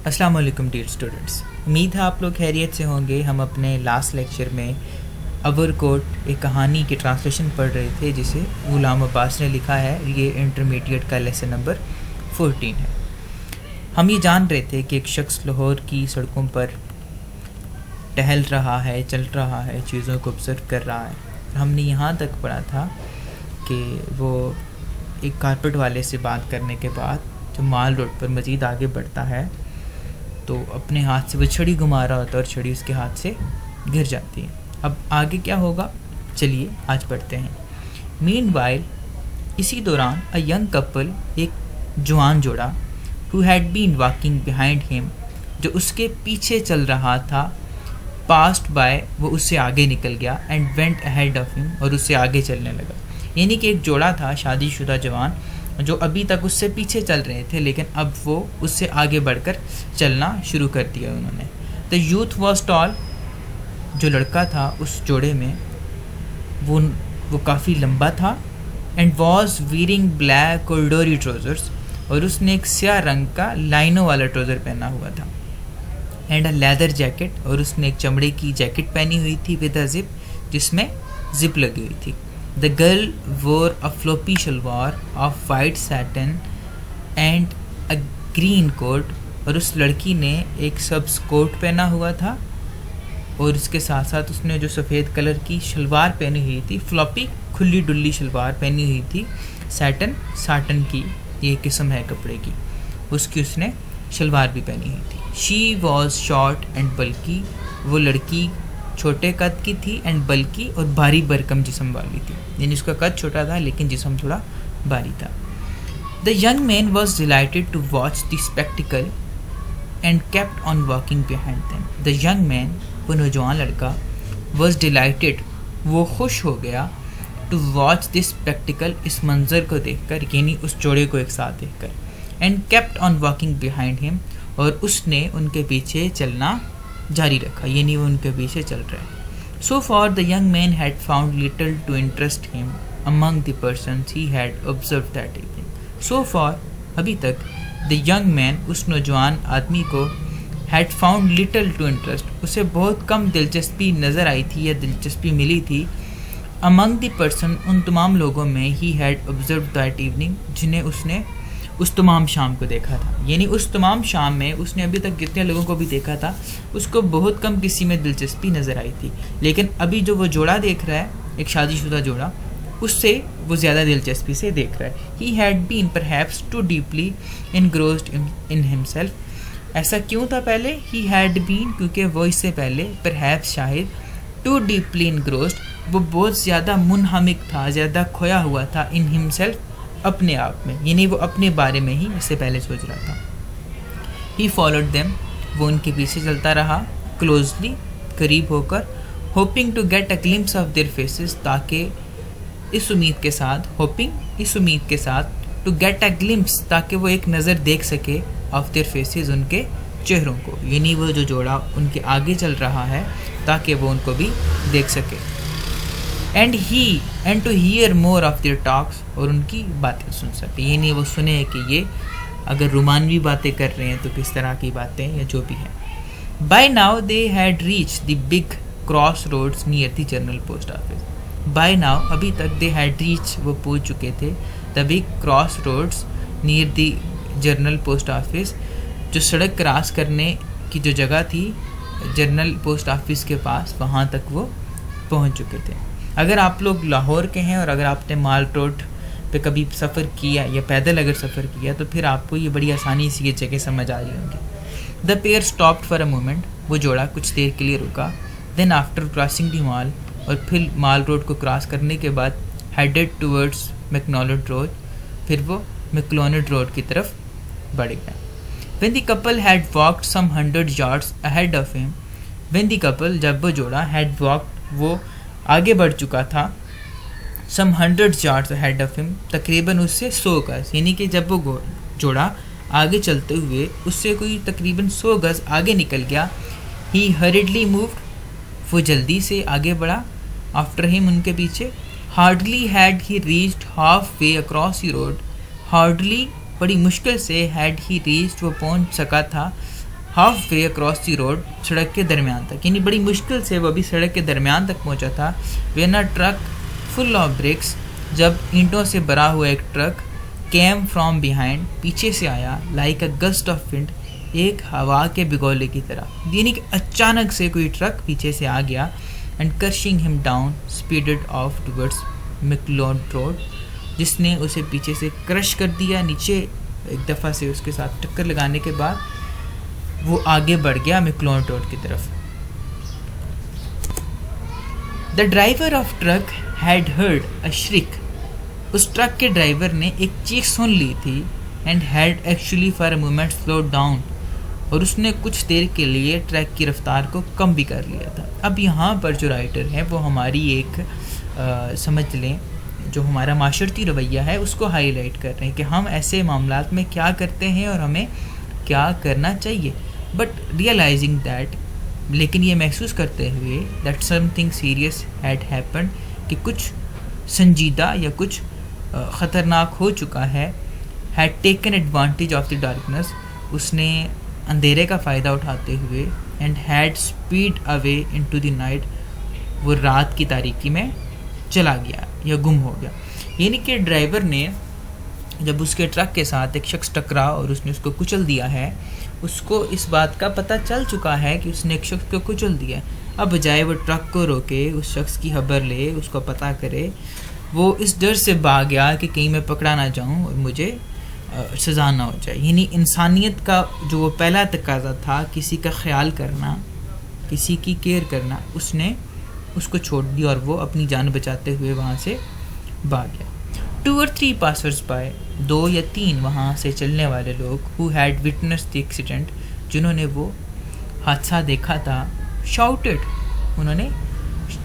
अस्सलाम वालेकुम dear students, उम्मीद है आप लोग खैरियत से होंगे। हम अपने लास्ट लेक्चर में अवरकोट एक कहानी की ट्रांसलेशन पढ़ रहे थे जिसे गुलाम अब्बास ने लिखा है। ये इंटरमीडिएट का लेसन नंबर 14 है। हम ये जान रहे थे कि एक शख्स लाहौर की सड़कों पर टहल रहा है, चल रहा है, चीज़ों को ऑब्ज़र्व कर रहा है। हमने यहाँ तक पढ़ा था कि वो एक कारपेट वाले से बात करने के बाद जब माल रोड पर मज़ीद आगे बढ़ता है तो अपने हाथ से वो छड़ी घुमा रहा होता है और छड़ी उसके हाथ से गिर जाती है। अब आगे क्या होगा, चलिए आज पढ़ते हैं। मीनवाइल, इसी दौरान अ यंग कपल, एक जवान जोड़ा, who had been walking behind him, जो उसके पीछे चल रहा था, पास्ट बाय, वो उससे आगे निकल गया, and went ahead of him, और उससे आगे चलने लगा। यानी कि एक जोड़ा था, शादीशुदा जवान, जो अभी तक उससे पीछे चल रहे थे लेकिन अब वो उससे आगे बढ़कर चलना शुरू कर दिया उन्होंने। द यूथ वॉज टॉल, जो लड़का था उस जोड़े में वो काफ़ी लंबा था, and was wearing black corduroy trousers, और उसने एक स्याह रंग का लाइनों वाला ट्राउज़र पहना हुआ था, एंड अ लेदर जैकेट, और उसने एक चमड़े की जैकेट पहनी हुई थी विद अ जिप, जिसमें जिप लगी हुई थी। The girl wore a floppy shalwar of white satin and a green coat, और उस लड़की ने एक सब्ज़ कोट पहना हुआ था और इसके साथ साथ उसने जो सफ़ेद कलर की शलवार पहनी हुई थी, फ्लॉपी खुली डुल्ली शलवार पहनी हुई थी, साटन की ये किस्म है कपड़े की, उसकी उसने शलवार भी पहनी हुई थी। She was short and bulky, वो लड़की छोटे कद की थी, एंड बल्कि और भारी भरकम जिस्म वाली थी, यानी उसका कद छोटा था लेकिन जिस्म थोड़ा भारी था। The young man was delighted to watch the spectacle and kept on walking behind them. The young man, वो नौजवान लड़का, वॉज डिलाइटेड, वो खुश हो गया, टू वॉच दिस स्पेक्टिकल, इस मंजर को देखकर, यानी उस जोड़े को एक साथ देखकर, and kept on walking behind him, और उसने उनके पीछे चलना जारी रखा, यानी वो उनके पीछे चल रहा है। So far the young man had found little to interest him among the persons he had observed that evening. So far, अभी तक, द यंग मैन, उस नौजवान आदमी को, had found little to interest, उसे बहुत कम दिलचस्पी नज़र आई थी या दिलचस्पी मिली थी, अमंग द पर्सन, उन तमाम लोगों में, ही हैड ऑब्जर्व दैट इवनिंग, जिन्हें उसने उस तमाम शाम को देखा था। यानी उस तमाम शाम में उसने अभी तक जितने लोगों को भी देखा था उसको बहुत कम किसी में दिलचस्पी नज़र आई थी, लेकिन अभी जो वो जोड़ा देख रहा है, एक शादीशुदा जोड़ा, उससे वो ज़्यादा दिलचस्पी से देख रहा है। He had been perhaps too deeply engrossed in himself. ऐसा क्यों था पहले? ही हैड बीन, क्योंकि वो इससे पहले, परहैप्स शायद, टू डीपली इनग्रोस्ड, वो बहुत ज़्यादा मुनहमिक था, ज़्यादा खोया हुआ था, इन हिमसेल्फ, अपने आप में, यानी वो अपने बारे में ही इससे पहले सोच रहा था। ही फॉलोड देम, वो उनके पीछे चलता रहा, क्लोजली, करीब होकर, hoping to get a glimpse of their faces, ताकि इस उम्मीद के साथ, टू गेट अ ग्लिम्प्स, ताकि वो एक नज़र देख सके, ऑफ देयर फेसेस, उनके चेहरों को, यानी वो जो जोड़ा उनके आगे चल रहा है ताकि वो उनको भी देख सके, and to hear more of their talks, और उनकी बातें सुन सके, ये नहीं वो सुने कि ये अगर रोमानवी बातें कर रहे हैं तो किस तरह की बातें या जो भी है। By now they had reach the big cross roads near the general post office. By now, अभी तक, दे हैड रीच, वो पहुँच चुके थे, the big cross roads near the general post office, जो सड़क क्रॉस करने की जो जगह थी जनरल पोस्ट ऑफिस के पास, वहाँ तक वो पहुँच चुके थे। अगर आप लोग लाहौर के हैं और अगर आपने माल रोड पे कभी सफ़र किया या पैदल अगर सफ़र किया तो फिर आपको ये बड़ी आसानी से ये जगह समझ आ रही होंगी। The pair stopped for a moment, वो जोड़ा कुछ देर के लिए रुका, देन आफ्टर क्रॉसिंग द माल, और फिर माल रोड को क्रॉस करने के बाद, हेडेड टूवर्ड्स मैकडॉनल्ड रोड, फिर वो मैकडॉनल्ड रोड की तरफ बढ़ गया। When the couple had walked some 100 yards ahead of him, when the couple, जब वो जोड़ा, हैड वॉक्ड, वो आगे बढ़ चुका था, सम 100 yards अहेड ऑफ हिम, तकरीबन उससे 100 गज, यानी कि जब वो जोड़ा आगे चलते हुए उससे कोई तकरीबन 100 गज आगे निकल गया। ही हरिडली मूव्ड, वो जल्दी से आगे बढ़ा, आफ्टर हिम, उनके पीछे। Hardly had he reached half way across the road, hardly, बड़ी मुश्किल से, हैड ही रीच्ड, वो पहुंच सका था, half way across the road, सड़क के दरमियान तक, यानी बड़ी मुश्किल से वो अभी सड़क के दरमियान तक पहुंचा था। When a truck full of BRICS, जब ईंटों से भरा हुआ एक ट्रक केम फ्रॉम बिहाइंड, पीछे से आया, like a gust of wind, एक हवा के भिगोले की तरह, यानी कि अचानक से कोई ट्रक पीछे से आ गया। And crushing him down speeded off towards McLeod road, जिसने उसे पीछे से क्रश कर दिया नीचे। एक दफ़ा से उसके साथ टक्कर लगाने के बाद वो आगे बढ़ गया मैकलोड रोड की तरफ। The driver of truck had heard a shriek, उस ट्रक के ड्राइवर ने एक चीख सुन ली थी। And had actually for a moment slowed down, और उसने कुछ देर के लिए ट्रक की रफ्तार को कम भी कर लिया था। अब यहाँ पर जो राइटर है वो हमारी एक समझ लें जो हमारा माशरती रवैया है उसको हाईलाइट कर रहे हैं कि हम ऐसे मामलात में क्या करते हैं और हमें क्या करना चाहिए। बट रियलाइजिंग दैट, लेकिन ये महसूस करते हुए that something serious had happened, कि कुछ संजीदा या कुछ ख़तरनाक हो चुका है। Had taken advantage of the darkness, उसने अंधेरे का फ़ायदा उठाते हुए। And had speed away into the night, वो रात की तारीकी में चला गया या गुम हो गया। यानी कि ड्राइवर ने जब उसके ट्रक के साथ एक शख्स टकरा और उसने उसको कुचल दिया है, उसको इस बात का पता चल चुका है कि उसने एक शख्स को कुचल दिया। अब बजाय वो ट्रक को रोके, उस शख्स की खबर ले, उसको पता करे, वो इस डर से भाग गया कि कहीं मैं पकड़ा ना जाऊं और मुझे सज़ा ना हो जाए। यानी इंसानियत का जो वो पहला तकाजा था, किसी का ख्याल करना, किसी की केयर करना, उसने उसको छोड़ दिया और वो अपनी जान बचाते हुए वहाँ से भाग गया। 2 or 3 पासर्स बाय, 2 या 3 वहाँ से चलने वाले लोग, who had witness the accident, जिन्होंने वो हादसा देखा था, शाउटेड, उन्होंने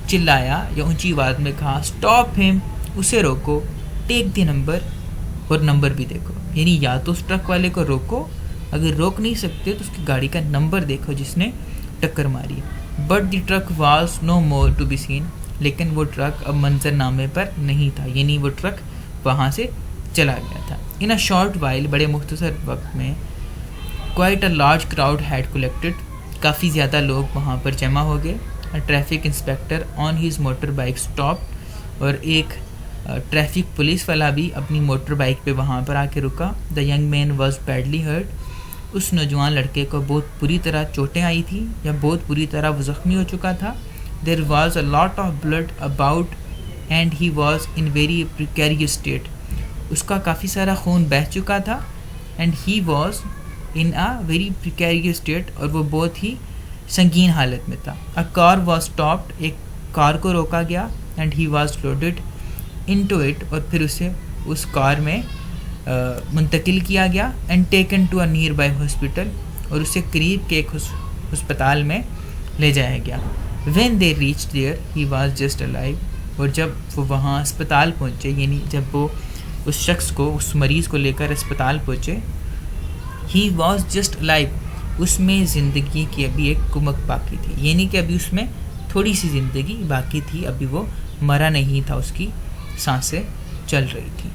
चिल्लाया या ऊंची आवाज़ में कहा, स्टॉप हिम, उसे रोको, टेक द नंबर, और नंबर भी देखो। यानी या तो उस ट्रक वाले को रोको, अगर रोक नहीं सकते तो उसकी गाड़ी का नंबर देखो जिसने टक्कर मारी। But the truck was no more to be seen, लेकिन वो ट्रक अब मंजरनामे पर नहीं था, यानी वो ट्रक वहाँ से चला गया था। इन अ शॉर्ट वाइल, बड़े मुख्तसर वक्त में, quite a large crowd had collected, काफ़ी ज़्यादा लोग वहाँ पर जमा हो गए। A traffic inspector on his motor bike stop, और एक ट्रैफिक पुलिस वाला भी अपनी मोटर बाइक पे वहाँ पर आके रुका। The young man was badly hurt, उस नौजवान लड़के को बहुत बुरी तरह चोटें आई थी या बहुत बुरी तरह वो ज़ख्मी हो चुका था। There was a lot of blood about and he was in very precarious state, उसका काफ़ी सारा खून बह चुका था। And he was in a very precarious state, और वो बहुत ही संगीन हालत में था। अ कार वॉज स्टॉप्ड, एक कार को रोका गया। And he was loaded into it, और फिर उसे उस कार में मुंतकिल किया गया। And taken to a near by hospital, और उसे करीब के एक अस्पताल में ले जाया गया। When they reach there he was just alive, और जब वो वहाँ अस्पताल पहुँचे, यानी जब वो उस शख्स को, उस मरीज़ को लेकर अस्पताल पहुँचे, ही वाज जस्ट अलाइव, उसमें ज़िंदगी की अभी एक कुमक बाकी थी, यानी कि अभी उसमें थोड़ी सी ज़िंदगी बाकी थी, अभी वो मरा नहीं था, उसकी सांसें चल रही थी।